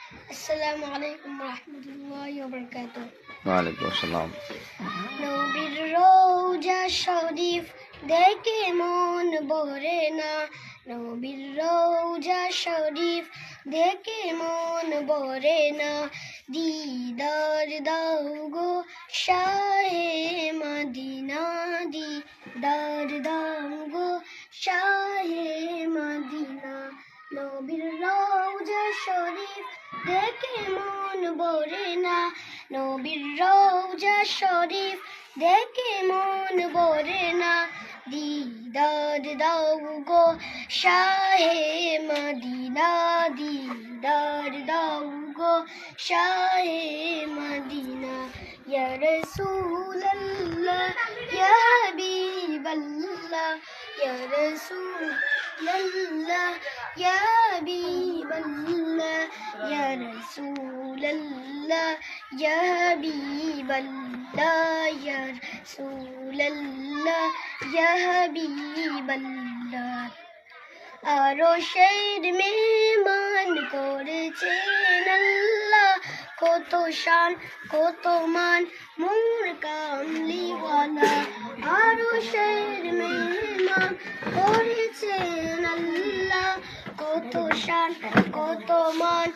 আসসালামু আলাইকুম রহমতুল্লাহি ওয়া বারাকাতুহু। ওয়ালাইকুম আসসালাম। নবীর রওজা শরীফ দেখে মন ভরে না, নবীর রওজা শরীফ দেখে মন ভরে না। দিদার দাও গো শাহে মদিনা, দিদার দাও গো শাহে মদিনা। নবীর রওজা শরীফ দেখে মন ভরে না, নবীর রওজা শরীফ দেখে মন ভরে না। দিদার দাও গো শাহে মদিনা, দিদার দাও গো শাহে মদিনা। ইয়া রাসূলুল্লাহ ইয়া হাবিবাল্লাহ, ইয়া রাসূলুল্লাহ ইয়া হাবিবাল্লাহ, ইয়া রাসূলুল্লাহ ইয়া হাবিবাল্লাহ, ইয়া রাসূলুল্লাহ ইয়া হাবিবাল্লাহ। আরশের মেহমান করেছেন আল্লাহ, কত শান কত মান মোর কামলিওয়ালা। আরশের মেহমান করেছেন আল্লাহ, কত শান কত মান